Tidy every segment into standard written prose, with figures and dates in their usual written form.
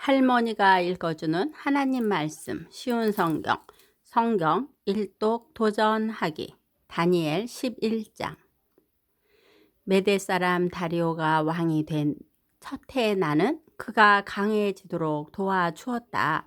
할머니가 읽어주는 하나님 말씀 쉬운 성경 일독 도전하기 다니엘 11장. 메대 사람 다리오가 왕이 된 첫 해의 나는 그가 강해지도록 도와주었다.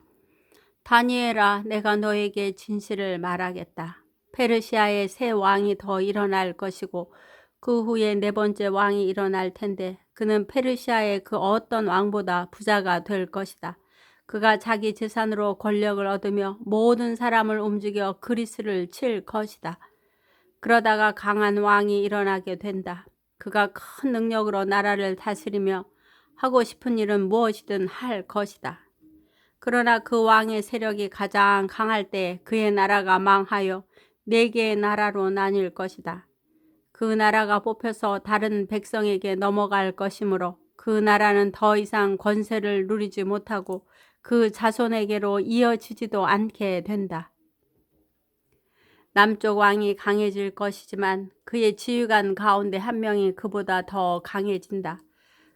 다니엘아, 내가 너에게 진실을 말하겠다. 페르시아에 새 왕이 더 일어날 것이고 그 후에 네 번째 왕이 일어날 텐데 그는 페르시아의 그 어떤 왕보다 부자가 될 것이다. 그가 자기 재산으로 권력을 얻으며 모든 사람을 움직여 그리스를 칠 것이다. 그러다가 강한 왕이 일어나게 된다. 그가 큰 능력으로 나라를 다스리며 하고 싶은 일은 무엇이든 할 것이다. 그러나 그 왕의 세력이 가장 강할 때 그의 나라가 망하여 4개의 나라로 나뉠 것이다. 그 나라가 뽑혀서 다른 백성에게 넘어갈 것이므로 그 나라는 더 이상 권세를 누리지 못하고 그 자손에게로 이어지지도 않게 된다. 남쪽 왕이 강해질 것이지만 그의 지휘관 가운데 한 명이 그보다 더 강해진다.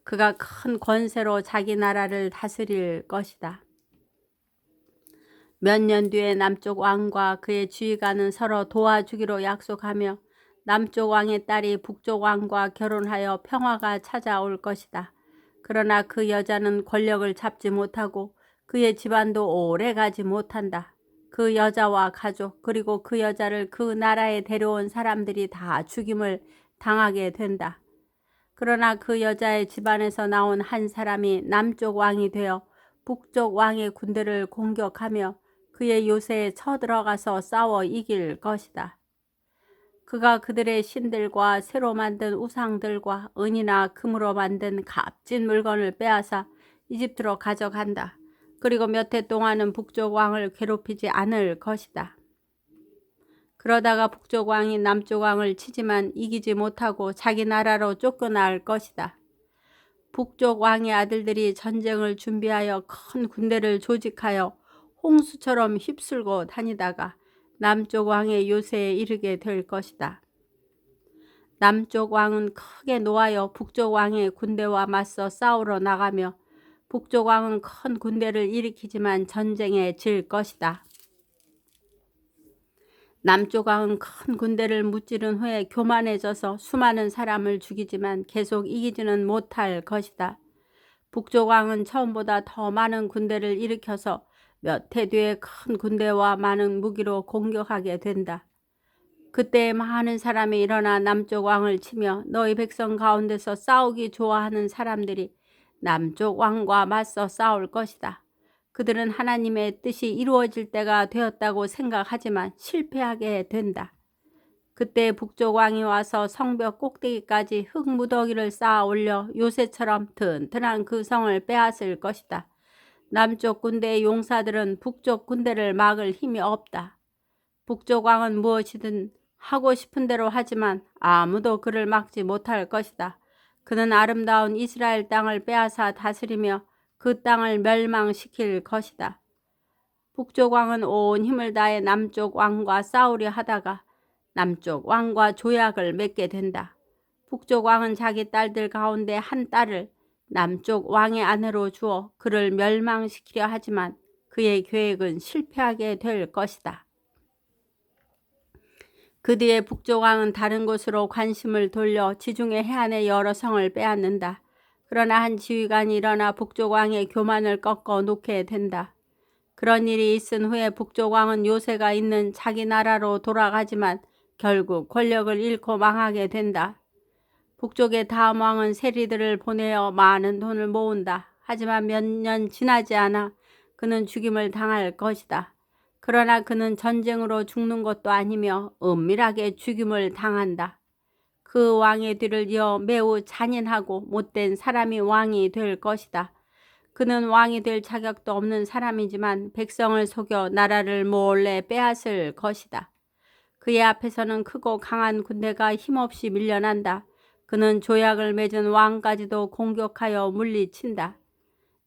그가 큰 권세로 자기 나라를 다스릴 것이다. 몇 년 뒤에 남쪽 왕과 그의 지휘관은 서로 도와주기로 약속하며 남쪽 왕의 딸이 북쪽 왕과 결혼하여 평화가 찾아올 것이다. 그러나 그 여자는 권력을 잡지 못하고 그의 집안도 오래 가지 못한다. 그 여자와 가족 그리고 그 여자를 그 나라에 데려온 사람들이 다 죽임을 당하게 된다. 그러나 그 여자의 집안에서 나온 한 사람이 남쪽 왕이 되어 북쪽 왕의 군대를 공격하며 그의 요새에 쳐들어가서 싸워 이길 것이다. 그가 그들의 신들과 새로 만든 우상들과 은이나 금으로 만든 값진 물건을 빼앗아 이집트로 가져간다. 그리고 몇 해 동안은 북쪽 왕을 괴롭히지 않을 것이다. 그러다가 북쪽 왕이 남쪽 왕을 치지만 이기지 못하고 자기 나라로 쫓겨날 것이다. 북쪽 왕의 아들들이 전쟁을 준비하여 큰 군대를 조직하여 홍수처럼 휩쓸고 다니다가 남쪽 왕의 요새에 이르게 될 것이다. 남쪽 왕은 크게 노하여 북쪽 왕의 군대와 맞서 싸우러 나가며 북쪽 왕은 큰 군대를 일으키지만 전쟁에 질 것이다. 남쪽 왕은 큰 군대를 무찌른 후에 교만해져서 수많은 사람을 죽이지만 계속 이기지는 못할 것이다. 북쪽 왕은 처음보다 더 많은 군대를 일으켜서 몇 해 뒤에 큰 군대와 많은 무기로 공격하게 된다. 그때 많은 사람이 일어나 남쪽 왕을 치며 너희 백성 가운데서 싸우기 좋아하는 사람들이 남쪽 왕과 맞서 싸울 것이다. 그들은 하나님의 뜻이 이루어질 때가 되었다고 생각하지만 실패하게 된다. 그때 북쪽 왕이 와서 성벽 꼭대기까지 흙무더기를 쌓아 올려 요새처럼 튼튼한 그 성을 빼앗을 것이다. 남쪽 군대의 용사들은 북쪽 군대를 막을 힘이 없다. 북쪽 왕은 무엇이든 하고 싶은 대로 하지만 아무도 그를 막지 못할 것이다. 그는 아름다운 이스라엘 땅을 빼앗아 다스리며 그 땅을 멸망시킬 것이다. 북쪽 왕은 온 힘을 다해 남쪽 왕과 싸우려 하다가 남쪽 왕과 조약을 맺게 된다. 북쪽 왕은 자기 딸들 가운데 한 딸을 남쪽 왕의 아내로 주어 그를 멸망시키려 하지만 그의 계획은 실패하게 될 것이다. 그 뒤에 북쪽 왕은 다른 곳으로 관심을 돌려 지중해 해안의 여러 성을 빼앗는다. 그러나 한 지휘관이 일어나 북쪽 왕의 교만을 꺾어 놓게 된다. 그런 일이 있은 후에 북쪽 왕은 요새가 있는 자기 나라로 돌아가지만 결국 권력을 잃고 망하게 된다. 북쪽의 다음 왕은 세리들을 보내어 많은 돈을 모은다. 하지만 몇 년 지나지 않아 그는 죽임을 당할 것이다. 그러나 그는 전쟁으로 죽는 것도 아니며 은밀하게 죽임을 당한다. 그 왕의 뒤를 이어 매우 잔인하고 못된 사람이 왕이 될 것이다. 그는 왕이 될 자격도 없는 사람이지만 백성을 속여 나라를 몰래 빼앗을 것이다. 그의 앞에서는 크고 강한 군대가 힘없이 밀려난다. 그는 조약을 맺은 왕까지도 공격하여 물리친다.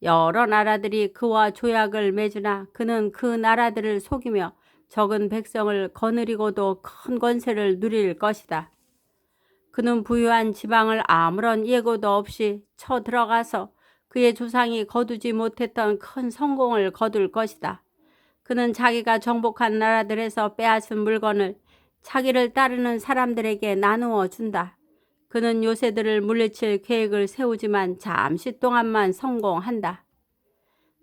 여러 나라들이 그와 조약을 맺으나 그는 그 나라들을 속이며 적은 백성을 거느리고도 큰 권세를 누릴 것이다. 그는 부유한 지방을 아무런 예고도 없이 쳐들어가서 그의 조상이 거두지 못했던 큰 성공을 거둘 것이다. 그는 자기가 정복한 나라들에서 빼앗은 물건을 자기를 따르는 사람들에게 나누어 준다. 그는 요새들을 물리칠 계획을 세우지만 잠시 동안만 성공한다.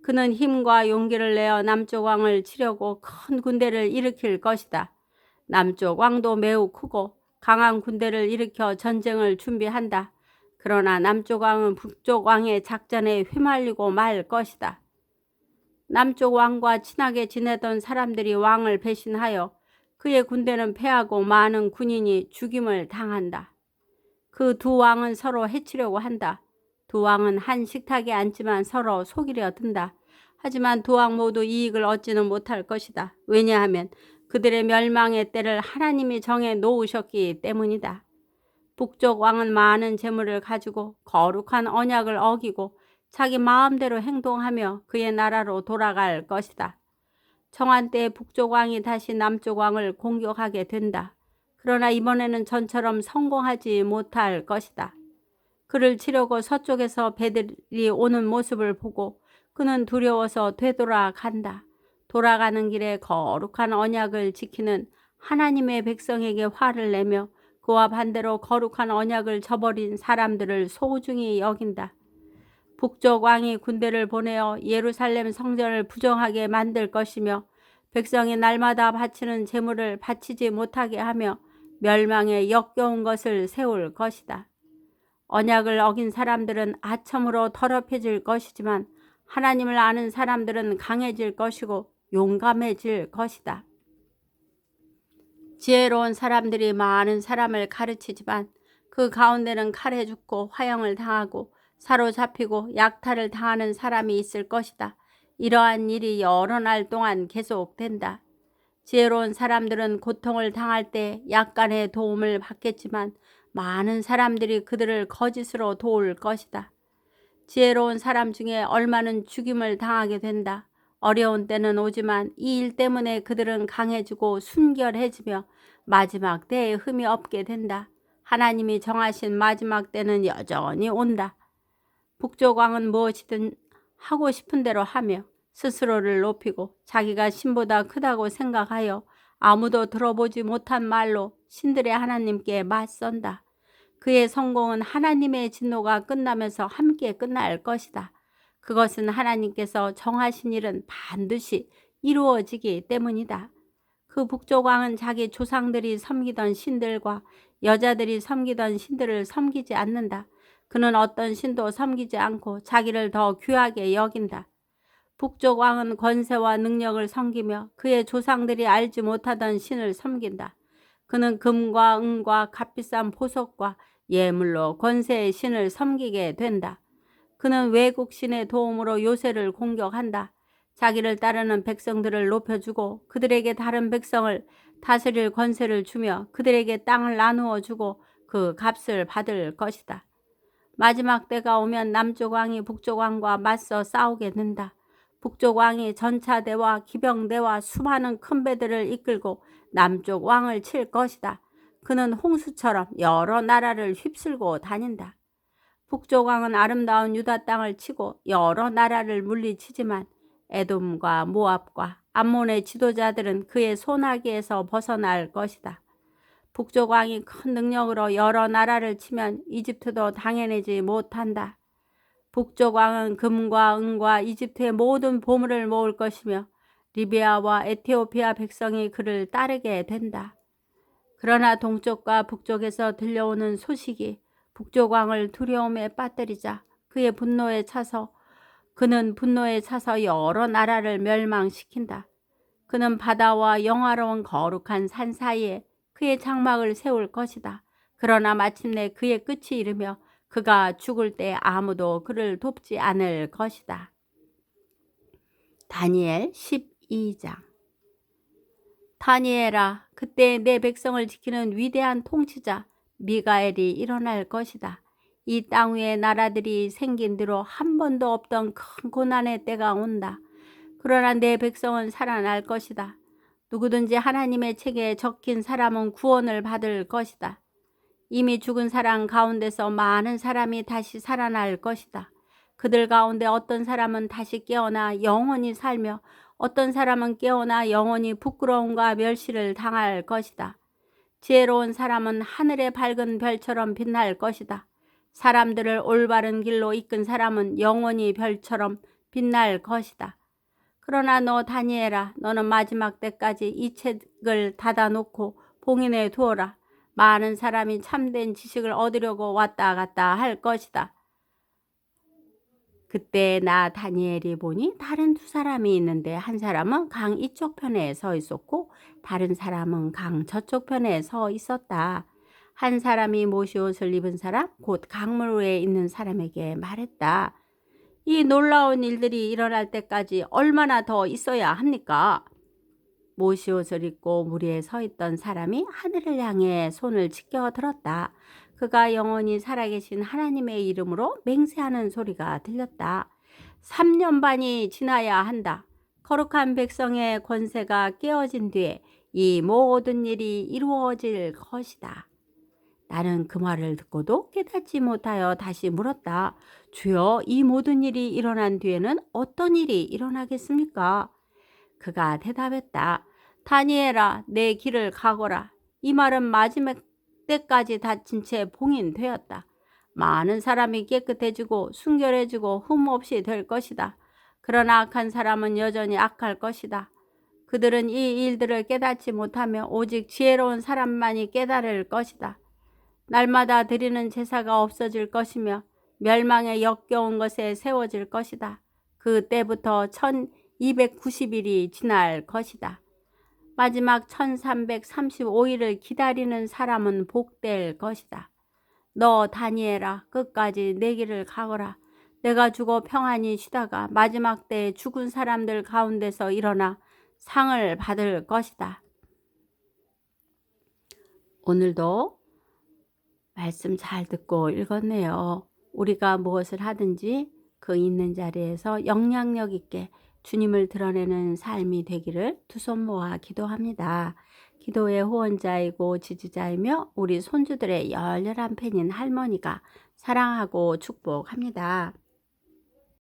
그는 힘과 용기를 내어 남쪽 왕을 치려고 큰 군대를 일으킬 것이다. 남쪽 왕도 매우 크고 강한 군대를 일으켜 전쟁을 준비한다. 그러나 남쪽 왕은 북쪽 왕의 작전에 휘말리고 말 것이다. 남쪽 왕과 친하게 지내던 사람들이 왕을 배신하여 그의 군대는 패하고 많은 군인이 죽임을 당한다. 그 두 왕은 서로 해치려고 한다. 두 왕은 한 식탁에 앉지만 서로 속이려 든다. 하지만 두 왕 모두 이익을 얻지는 못할 것이다. 왜냐하면 그들의 멸망의 때를 하나님이 정해 놓으셨기 때문이다. 북쪽 왕은 많은 재물을 가지고 거룩한 언약을 어기고 자기 마음대로 행동하며 그의 나라로 돌아갈 것이다. 정한 때에 북쪽 왕이 다시 남쪽 왕을 공격하게 된다. 그러나 이번에는 전처럼 성공하지 못할 것이다. 그를 치려고 서쪽에서 배들이 오는 모습을 보고 그는 두려워서 되돌아간다. 돌아가는 길에 거룩한 언약을 지키는 하나님의 백성에게 화를 내며 그와 반대로 거룩한 언약을 저버린 사람들을 소중히 여긴다. 북쪽 왕이 군대를 보내어 예루살렘 성전을 부정하게 만들 것이며 백성이 날마다 바치는 제물을 바치지 못하게 하며 멸망에 역겨운 것을 세울 것이다. 언약을 어긴 사람들은 아첨으로 더럽혀질 것이지만 하나님을 아는 사람들은 강해질 것이고 용감해질 것이다. 지혜로운 사람들이 많은 사람을 가르치지만 그 가운데는 칼에 죽고 화형을 당하고 사로잡히고 약탈을 당하는 사람이 있을 것이다. 이러한 일이 여러 날 동안 계속된다. 지혜로운 사람들은 고통을 당할 때 약간의 도움을 받겠지만 많은 사람들이 그들을 거짓으로 도울 것이다. 지혜로운 사람 중에 얼마는 죽임을 당하게 된다. 어려운 때는 오지만 이 일 때문에 그들은 강해지고 순결해지며 마지막 때에 흠이 없게 된다. 하나님이 정하신 마지막 때는 여전히 온다. 북쪽 왕은 무엇이든 하고 싶은 대로 하며 스스로를 높이고 자기가 신보다 크다고 생각하여 아무도 들어보지 못한 말로 신들의 하나님께 맞선다. 그의 성공은 하나님의 진노가 끝나면서 함께 끝날 것이다. 그것은 하나님께서 정하신 일은 반드시 이루어지기 때문이다. 그 북쪽 왕은 자기 조상들이 섬기던 신들과 여자들이 섬기던 신들을 섬기지 않는다. 그는 어떤 신도 섬기지 않고 자기를 더 귀하게 여긴다. 북쪽 왕은 권세와 능력을 섬기며 그의 조상들이 알지 못하던 신을 섬긴다. 그는 금과 은과 값비싼 보석과 예물로 권세의 신을 섬기게 된다. 그는 외국 신의 도움으로 요새를 공격한다. 자기를 따르는 백성들을 높여주고 그들에게 다른 백성을 다스릴 권세를 주며 그들에게 땅을 나누어 주고 그 값을 받을 것이다. 마지막 때가 오면 남쪽 왕이 북쪽 왕과 맞서 싸우게 된다. 북쪽 왕이 전차대와 기병대와 수많은 큰 배들을 이끌고 남쪽 왕을 칠 것이다. 그는 홍수처럼 여러 나라를 휩쓸고 다닌다. 북쪽 왕은 아름다운 유다 땅을 치고 여러 나라를 물리치지만 에돔과 모압과 암몬의 지도자들은 그의 손아귀에서 벗어날 것이다. 북쪽 왕이 큰 능력으로 여러 나라를 치면 이집트도 당해내지 못한다. 북쪽 왕은 금과 은과 이집트의 모든 보물을 모을 것이며 리비아와 에티오피아 백성이 그를 따르게 된다. 그러나 동쪽과 북쪽에서 들려오는 소식이 북쪽 왕을 두려움에 빠뜨리자 그는 분노에 차서 여러 나라를 멸망시킨다. 그는 바다와 영화로운 거룩한 산 사이에 그의 장막을 세울 것이다. 그러나 마침내 그의 끝이 이르며 그가 죽을 때 아무도 그를 돕지 않을 것이다. 다니엘 12장. 다니엘아, 그때 내 백성을 지키는 위대한 통치자 미가엘이 일어날 것이다. 이 땅 위에 나라들이 생긴 뒤로 한 번도 없던 큰 고난의 때가 온다. 그러나 내 백성은 살아날 것이다. 누구든지 하나님의 책에 적힌 사람은 구원을 받을 것이다. 이미 죽은 사람 가운데서 많은 사람이 다시 살아날 것이다. 그들 가운데 어떤 사람은 다시 깨어나 영원히 살며 어떤 사람은 깨어나 영원히 부끄러움과 멸시를 당할 것이다. 지혜로운 사람은 하늘의 밝은 별처럼 빛날 것이다. 사람들을 올바른 길로 이끈 사람은 영원히 별처럼 빛날 것이다. 그러나 너 다니엘아, 너는 마지막 때까지 이 책을 닫아놓고 봉인해 두어라. 많은 사람이 참된 지식을 얻으려고 왔다 갔다 할 것이다. 그때 나 다니엘이 보니 다른 두 사람이 있는데 한 사람은 강 이쪽 편에 서 있었고 다른 사람은 강 저쪽 편에 서 있었다. 한 사람이 모시옷을 입은 사람, 곧 강물 위에 있는 사람에게 말했다. 이 놀라운 일들이 일어날 때까지 얼마나 더 있어야 합니까? 모시옷을 입고 물 위에 서 있던 사람이 하늘을 향해 손을 치켜 들었다. 그가 영원히 살아계신 하나님의 이름으로 맹세하는 소리가 들렸다. 3년 반이 지나야 한다. 거룩한 백성의 권세가 깨어진 뒤에 이 모든 일이 이루어질 것이다. 나는 그 말을 듣고도 깨닫지 못하여 다시 물었다. 주여, 이 모든 일이 일어난 뒤에는 어떤 일이 일어나겠습니까? 그가 대답했다. 다니엘아, 내 길을 가거라. 이 말은 마지막 때까지 닫힌 채 봉인되었다. 많은 사람이 깨끗해지고 순결해지고 흠없이 될 것이다. 그러나 악한 사람은 여전히 악할 것이다. 그들은 이 일들을 깨닫지 못하며 오직 지혜로운 사람만이 깨달을 것이다. 날마다 드리는 제사가 없어질 것이며 멸망의 역겨운 것에 세워질 것이다. 그때부터 1290일이 지날 것이다. 마지막 1335일을 기다리는 사람은 복될 것이다. 너 다니엘아, 끝까지 내 길을 가거라. 내가 죽어 평안히 쉬다가 마지막 때에 죽은 사람들 가운데서 일어나 상을 받을 것이다. 오늘도 말씀 잘 듣고 읽었네요. 우리가 무엇을 하든지 그 있는 자리에서 영향력 있게 주님을 드러내는 삶이 되기를 두 손 모아 기도합니다. 기도의 후원자이고 지지자이며 우리 손주들의 열렬한 팬인 할머니가 사랑하고 축복합니다.